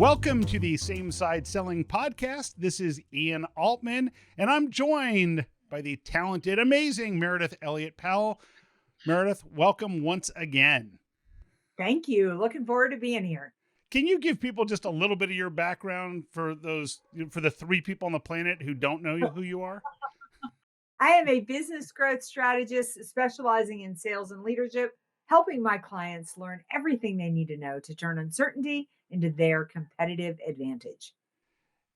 Welcome to the Same Side Selling Podcast. This is Ian Altman, and I'm joined by the talented, amazing Meredith Elliott Powell. Meredith, welcome once again. Thank you. Looking forward to being here. Can you give people just a little bit of your background for the three people on the planet who don't know who you are? I am a business growth strategist specializing in sales and leadership, helping my clients learn everything they need to know to turn uncertainty into their competitive advantage.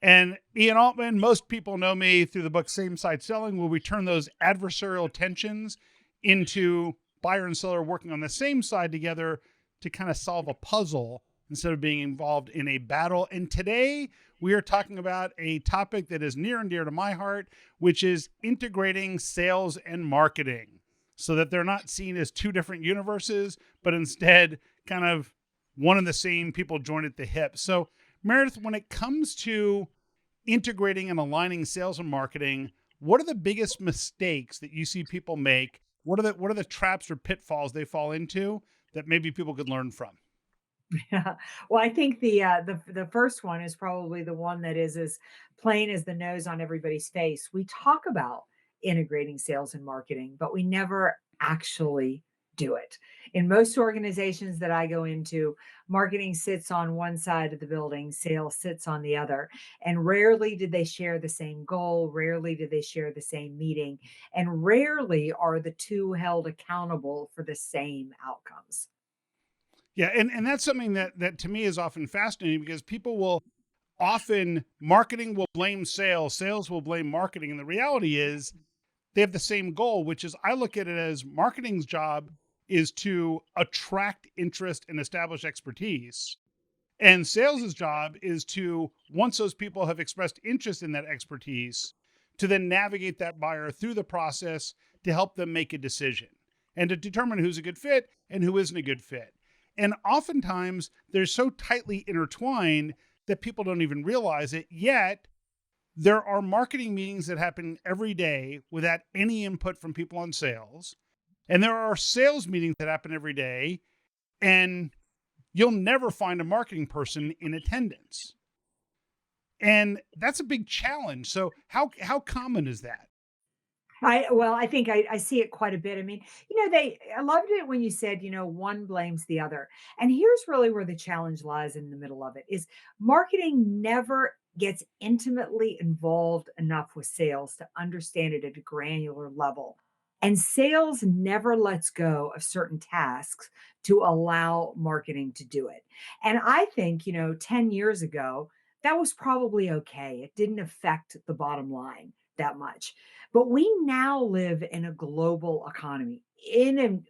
And Ian Altman, most people know me through the book Same Side Selling, where we turn those adversarial tensions into buyer and seller working on the same side together to kind of solve a puzzle instead of being involved in a battle. And today we are talking about a topic that is near and dear to my heart, which is integrating sales and marketing so that they're not seen as two different universes, but instead kind of one and the same, people joined at the hip. So Meredith, when it comes to integrating and aligning sales and marketing, what are the biggest mistakes that you see people make? What are the traps or pitfalls they fall into that maybe people could learn from? Yeah. Well, I think the first one is probably the one that is as plain as the nose on everybody's face. We talk about integrating sales and marketing, but we never actually do it. In most organizations that I go into, marketing sits on one side of the building, sales sits on the other. And rarely did they share the same goal, rarely did they share the same meeting, and rarely are the two held accountable for the same outcomes. Yeah, and that's something that to me is often fascinating because people will often marketing will blame sales, sales will blame marketing, and the reality is they have the same goal, which is I look at it as marketing's job is to attract interest and establish expertise. And sales's job is to, once those people have expressed interest in that expertise, to then navigate that buyer through the process to help them make a decision and to determine who's a good fit and who isn't a good fit. And oftentimes they're so tightly intertwined that people don't even realize it. Yet there are marketing meetings that happen every day without any input from people on sales. And there are sales meetings that happen every day, and you'll never find a marketing person in attendance. And that's a big challenge. So how common is that? I think I see it quite a bit. I mean, I loved it when you said, one blames the other. And here's really where the challenge lies in the middle of it is marketing never gets intimately involved enough with sales to understand it at a granular level. And sales never lets go of certain tasks to allow marketing to do it. And I think, 10 years ago, that was probably okay. It didn't affect the bottom line that much. But we now live in a global economy.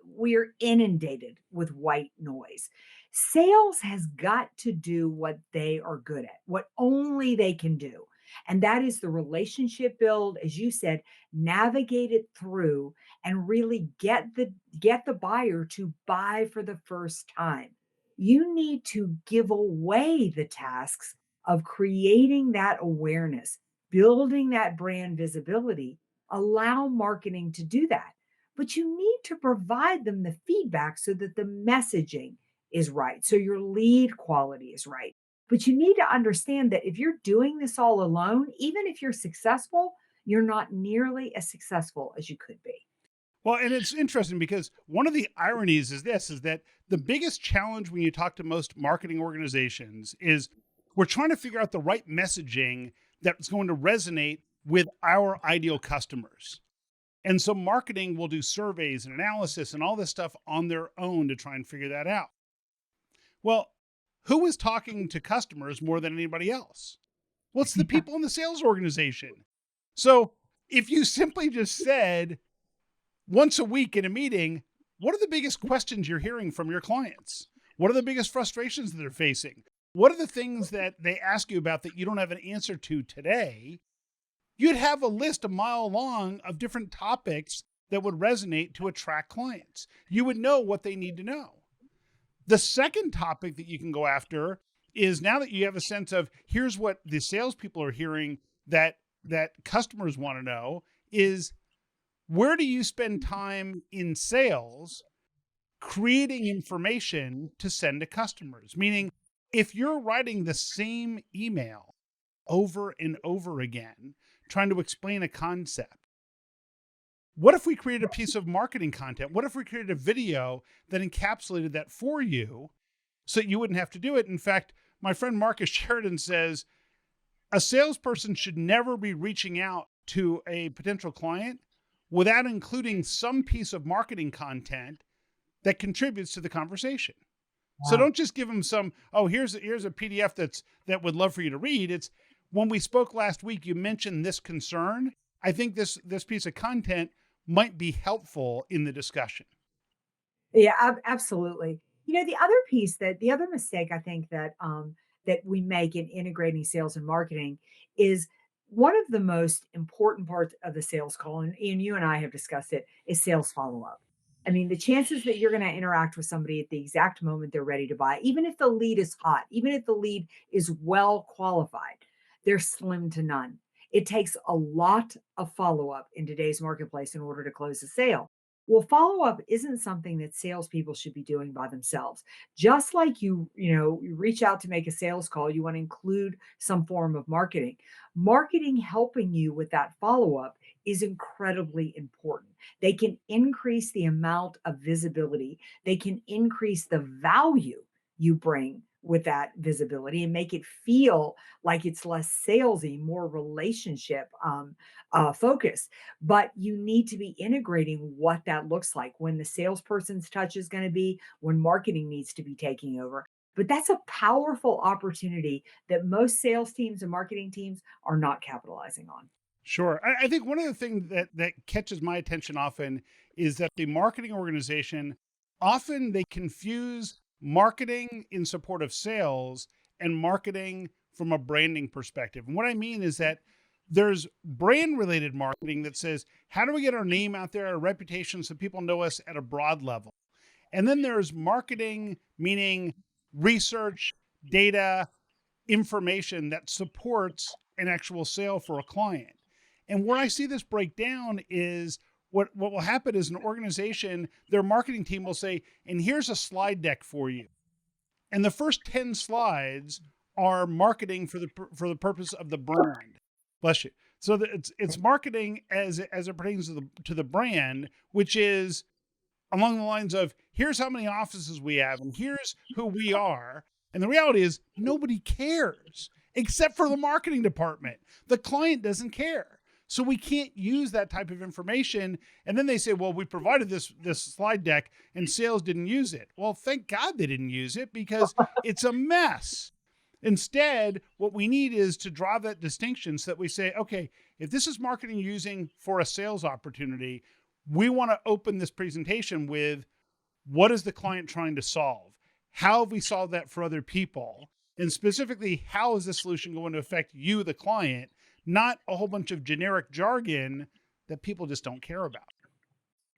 We're inundated with white noise. Sales has got to do what they are good at, what only they can do. And that is the relationship build, as you said, navigate it through and really get the buyer to buy for the first time. You need to give away the tasks of creating that awareness, building that brand visibility. Allow marketing to do that. But you need to provide them the feedback so that the messaging is right, so your lead quality is right. But you need to understand that if you're doing this all alone, even if you're successful, you're not nearly as successful as you could be. Well, and it's interesting because one of the ironies is that the biggest challenge when you talk to most marketing organizations is we're trying to figure out the right messaging that's going to resonate with our ideal customers. And so marketing will do surveys and analysis and all this stuff on their own to try and figure that out. Well, who is talking to customers more than anybody else? Well, it's the people in the sales organization. So if you simply just said once a week in a meeting, what are the biggest questions you're hearing from your clients? What are the biggest frustrations that they're facing? What are the things that they ask you about that you don't have an answer to today? You'd have a list a mile long of different topics that would resonate to attract clients. You would know what they need to know. The second topic that you can go after is now that you have a sense of here's what the salespeople are hearing that customers want to know is where do you spend time in sales creating information to send to customers? Meaning If you're writing the same email over and over again, trying to explain a concept, what if we created a piece of marketing content? What if we created a video that encapsulated that for you so that you wouldn't have to do it? In fact, my friend Marcus Sheridan says a salesperson should never be reaching out to a potential client without including some piece of marketing content that contributes to the conversation. So Wow. don't just give them some, oh, here's a PDF that would love for you to read. It's when we spoke last week, you mentioned this concern. I think this piece of content might be helpful in the discussion. Yeah, absolutely. The other piece that the other mistake I think that we make in integrating sales and marketing is one of the most important parts of the sales call, and you and I have discussed it, is sales follow-up. I mean, the chances that you're going to interact with somebody at the exact moment they're ready to buy, even if the lead is hot, even if the lead is well qualified, they're slim to none. It takes a lot of follow-up in today's marketplace in order to close a sale. Well, follow up isn't something that salespeople should be doing by themselves. Just like you reach out to make a sales call, you want to include some form of marketing. Marketing helping you with that follow up is incredibly important. They can increase the amount of visibility, they can increase the value you bring with that visibility and make it feel like it's less salesy, more relationship focused. But you need to be integrating what that looks like, when the salesperson's touch is going to be, when marketing needs to be taking over. But that's a powerful opportunity that most sales teams and marketing teams are not capitalizing on. Sure. I think one of the things that catches my attention often is that the marketing organization often they confuse marketing in support of sales and marketing from a branding perspective. And what I mean is that there's brand related marketing that says, how do we get our name out there, our reputation, so people know us at a broad level? And then there's marketing, meaning research, data, information that supports an actual sale for a client. And where I see this break down is what will happen is an organization, their marketing team will say, and here's a slide deck for you. And the first 10 slides are marketing for the purpose of the brand. Bless you. So it's marketing as it pertains to the brand, which is along the lines of here's how many offices we have and here's who we are. And the reality is nobody cares except for the marketing department. The client doesn't care. So we can't use that type of information. And then they say, well, we provided this slide deck and sales didn't use it. Well, thank God they didn't use it because it's a mess. Instead, what we need is to draw that distinction so that we say, okay, if this is marketing using for a sales opportunity, we want to open this presentation with what is the client trying to solve? How have we solved that for other people? And specifically, how is this solution going to affect you, the client, not a whole bunch of generic jargon that people just don't care about?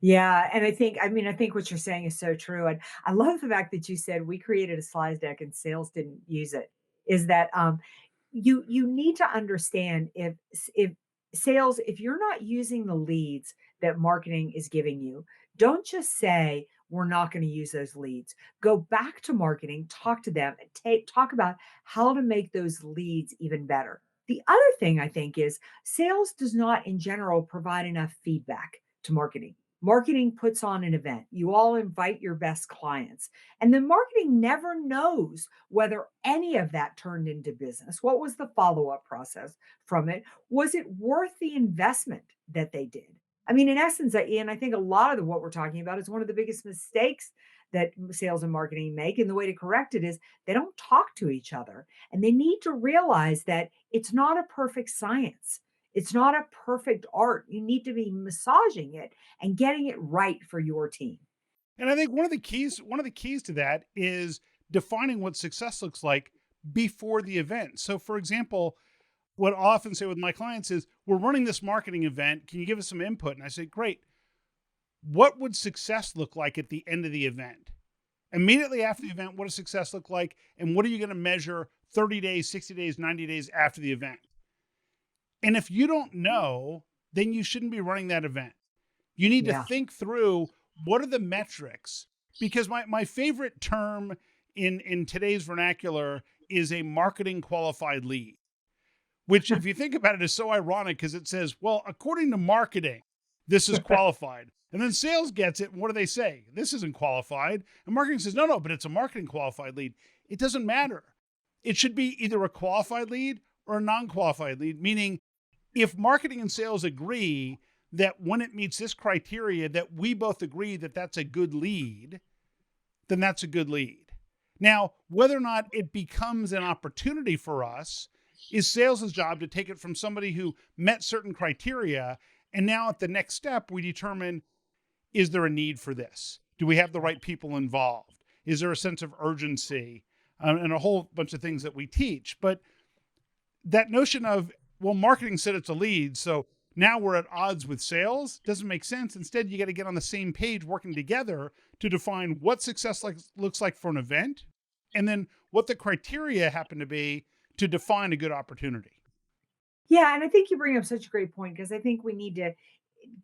Yeah, and I think what you're saying is so true, and I love the fact that you said we created a slide deck and sales didn't use it. Is that you need to understand if sales, if you're not using the leads that marketing is giving you, don't just say we're not going to use those leads. Go back to marketing, talk to them, and talk about how to make those leads even better. The other thing I think is sales does not in general provide enough feedback to marketing. Marketing puts on an event. You all invite your best clients. And then marketing never knows whether any of that turned into business. What was the follow up process from it? Was it worth the investment that they did? I mean, in essence, and I think a lot of what we're talking about is one of the biggest mistakes that sales and marketing make. And the way to correct it is they don't talk to each other. And they need to realize that it's not a perfect science. It's not a perfect art. You need to be massaging it and getting it right for your team. And I think one of the keys to that is defining what success looks like before the event. So for example, what I often say with my clients is, we're running this marketing event. Can you give us some input? And I say, great. What would success look like at the end of the event? Immediately after the event, what does success look like? And what are you going to measure 30 days, 60 days, 90 days after the event? And if you don't know, then you shouldn't be running that event. You need to Yeah. think through what are the metrics? Because my favorite term in today's vernacular is a marketing qualified lead, which if you think about it is so ironic because it says, well, according to marketing, this is qualified. And then sales gets it. And what do they say? This isn't qualified. And marketing says, no, but it's a marketing qualified lead. It doesn't matter. It should be either a qualified lead or a non qualified lead, meaning if marketing and sales agree that when it meets this criteria, that we both agree that that's a good lead, then that's a good lead. Now, whether or not it becomes an opportunity for us is sales' job to take it from somebody who met certain criteria. And now at the next step, we determine, is there a need for this? Do we have the right people involved? Is there a sense of urgency? And a whole bunch of things that we teach. But that notion of, well, marketing said it's a lead, so now we're at odds with sales doesn't make sense. Instead, you got to get on the same page working together to define what success looks like for an event, and then what the criteria happen to be to define a good opportunity. Yeah, and I think you bring up such a great point because I think we need to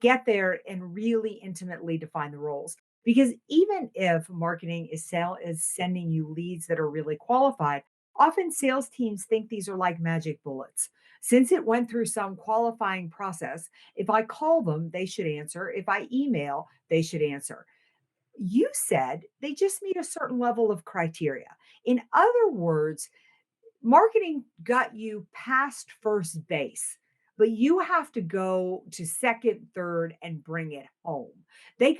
get there and really intimately define the roles. Because even if marketing is sending you leads that are really qualified, often sales teams think these are like magic bullets. Since it went through some qualifying process, if I call them, they should answer. If I email, they should answer. You said they just meet a certain level of criteria. In other words, marketing got you past first base, but you have to go to second, third, and bring it home. They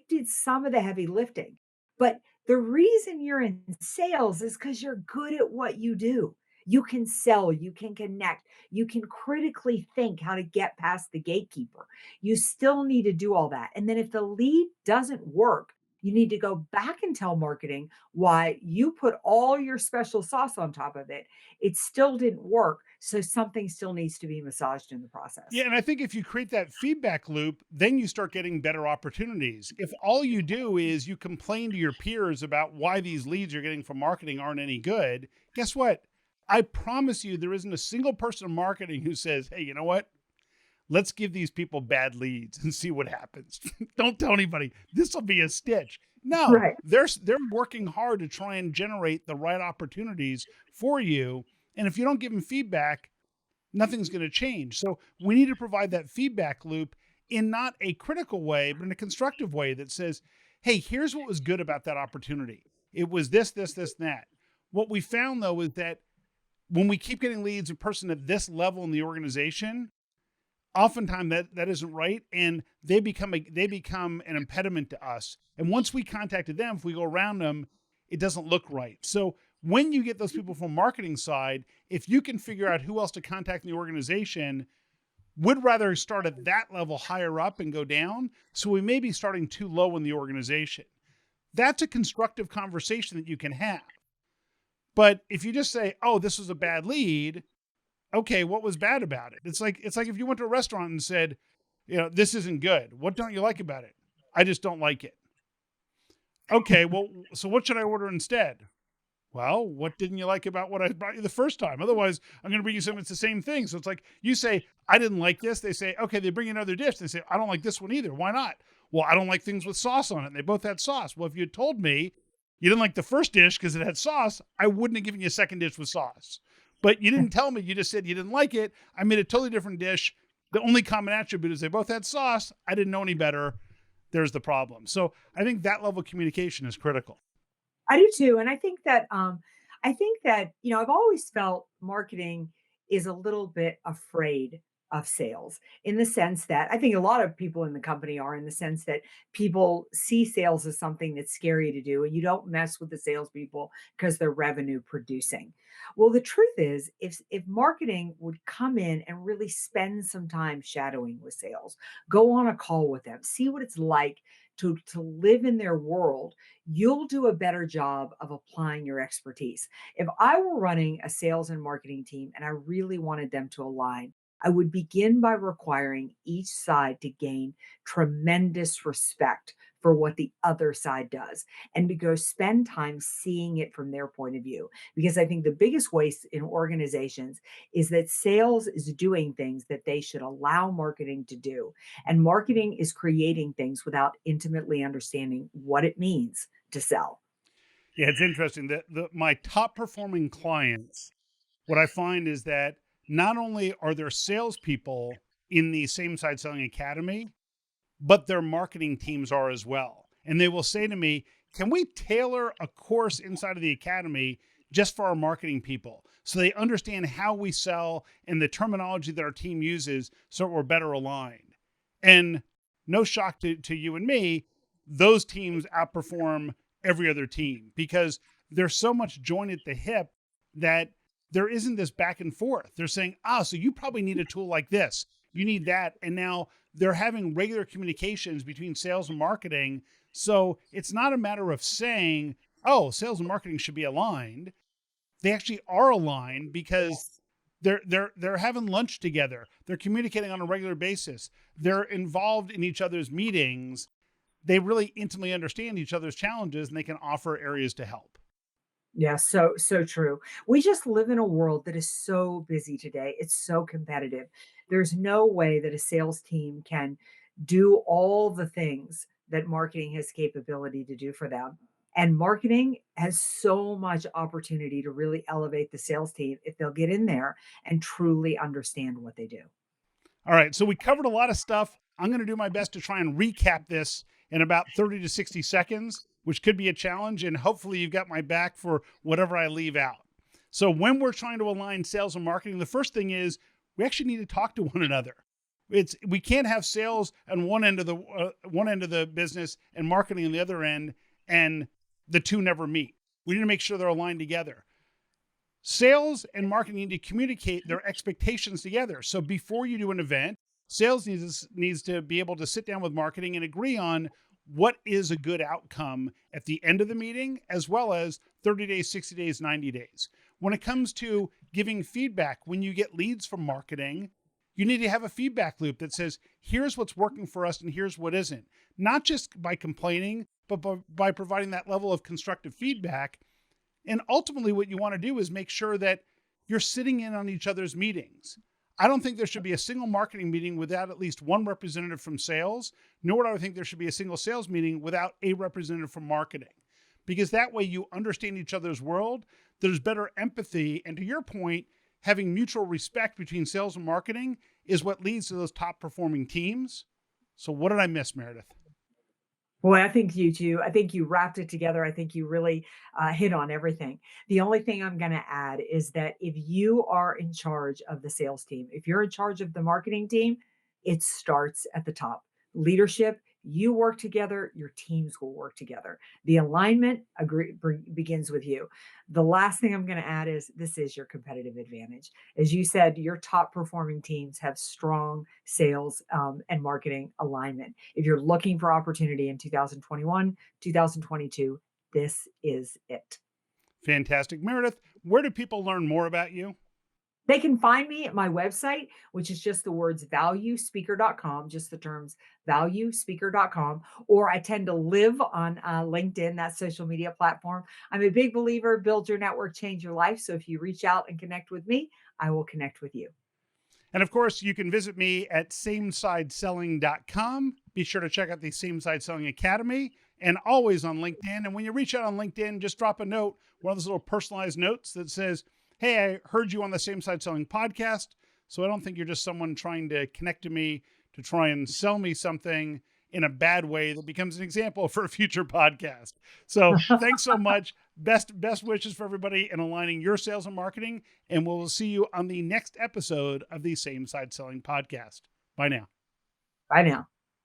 did some of the heavy lifting, but the reason you're in sales is because you're good at what you do. You can sell, you can connect, you can critically think how to get past the gatekeeper. You still need to do all that. And then if the lead doesn't work, you need to go back and tell marketing why you put all your special sauce on top of it. It still didn't work. So something still needs to be massaged in the Yeah, process. and I think if you create that feedback loop, then you start getting better opportunities. If all you do is you complain to your peers about why these leads you're getting from marketing aren't any good, guess what? I promise you there isn't a single person in marketing who says, hey, you know what? Let's give these people bad leads and see what happens. Don't tell anybody. This will be a stitch. No, Right. they're working hard to try and generate the right opportunities for you. And if you don't give them feedback, nothing's going to change. So we need to provide that feedback loop in not a critical way, but in a constructive way that says, hey, here's what was good about that opportunity. It was this, this, this, and that. What we found though is that when we keep getting leads, a person at this level in the organization, oftentimes that isn't right, and they become an impediment to us. And once we contacted them, if we go around them, it doesn't look right. So when you get those people from marketing side, if you can figure out who else to contact in the organization, would rather start at that level higher up and go down. So we may be starting too low in the organization. That's a constructive conversation that you can have. But if you just say, oh, this was a bad lead, okay, what was bad about it? It's like if you went to a restaurant and said, this isn't good. What don't you like about it? I just don't like it. Okay, well, so what should I order instead? Well, what didn't you like about what I brought you the first time? Otherwise, I'm going to bring you something that's the same thing. So it's like you say, I didn't like this. They say, okay, they bring you another dish. They say, I don't like this one either. Why not? Well, I don't like things with sauce on it. And they both had sauce. Well, if you had told me you didn't like the first dish because it had sauce, I wouldn't have given you a second dish with sauce. But you didn't tell me. You just said you didn't like it. I made a totally different dish. The only common attribute is they both had sauce. I didn't know any better. There's the problem. So I think that level of communication is critical. I do too, and I think that, I've always felt marketing is a little bit afraid of sales in the sense that I think a lot of people in the company are in the sense that people see sales as something that's scary to do, and you don't mess with the salespeople because they're revenue producing. Well, the truth is, if marketing would come in and really spend some time shadowing with sales, go on a call with them, see what it's like to live in their world, you'll do a better job of applying your expertise. If I were running a sales and marketing team and I really wanted them to align, I would begin by requiring each side to gain tremendous respect for what the other side does and to go spend time seeing it from their point of view. Because I think the biggest waste in organizations is that sales is doing things that they should allow marketing to do. And marketing is creating things without intimately understanding what it means to sell. Yeah, it's interesting that my top performing clients, what I find is that not only are there salespeople in the Same Side Selling Academy, but their marketing teams are as well. And they will say to me, can we tailor a course inside of the academy just for our marketing people so they understand how we sell and the terminology that our team uses so we're better aligned? And no shock to you and me, those teams outperform every other team because there's so much joined at the hip that there isn't this back and forth. They're saying, so you probably need a tool like this. You need that. And now they're having regular communications between sales and marketing. So it's not a matter of saying, sales and marketing should be aligned. They actually are aligned because Yes. they're having lunch together. They're communicating on a regular basis. They're involved in each other's meetings. They really intimately understand each other's challenges and they can offer areas to help. Yeah, so true. We just live in a world that is so busy today. It's so competitive. There's no way that a sales team can do all the things that marketing has capability to do for them. And marketing has so much opportunity to really elevate the sales team if they'll get in there and truly understand what they do. All right. So we covered a lot of stuff. I'm going to do my best to try and recap this in about 30 to 60 seconds, which could be a challenge. And hopefully you've got my back for whatever I leave out. So when we're trying to align sales and marketing, the first thing is we actually need to talk to one another. We can't have sales on one end of the business and marketing on the other end, and the two never meet. We need to make sure they're aligned together. Sales and marketing need to communicate their expectations together. So before you do an event, sales needs to be able to sit down with marketing and agree on what is a good outcome at the end of the meeting, as well as 30 days, 60 days, 90 days. When it comes to giving feedback, when you get leads from marketing, you need to have a feedback loop that says, here's what's working for us and here's what isn't. Not just by complaining, but by providing that level of constructive feedback. And ultimately, what you want to do is make sure that you're sitting in on each other's meetings. I don't think there should be a single marketing meeting without at least one representative from sales, nor do I think there should be a single sales meeting without a representative from marketing. Because that way you understand each other's world, there's better empathy, and to your point, having mutual respect between sales and marketing is what leads to those top performing teams. So what did I miss, Meredith? Boy, I think you too. I think you wrapped it together. I think you really hit on everything. The only thing I'm going to add is that if you are in charge of the sales team, if you're in charge of the marketing team, it starts at the top. Leadership, you work together, your teams will work together. The alignment begins with you. The last thing I'm going to add is this is your competitive advantage. As you said, your top performing teams have strong sales and marketing alignment. If you're looking for opportunity in 2021, 2022, this is it. Fantastic. Meredith, where do people learn more about you? They can find me at my website, which is just the words valuespeaker.com, just the terms valuespeaker.com, or I tend to live on LinkedIn, that social media platform. I'm a big believer, build your network, change your life. So if you reach out and connect with me, I will connect with you. And of course, you can visit me at samesideselling.com. Be sure to check out the Same Side Selling Academy and always on LinkedIn. And when you reach out on LinkedIn, just drop a note, one of those little personalized notes that says, hey, I heard you on the Same Side Selling podcast. So I don't think you're just someone trying to connect to me to try and sell me something in a bad way that becomes an example for a future podcast. So thanks so much. Best wishes for everybody in aligning your sales and marketing. And we'll see you on the next episode of the Same Side Selling podcast. Bye now. Bye now.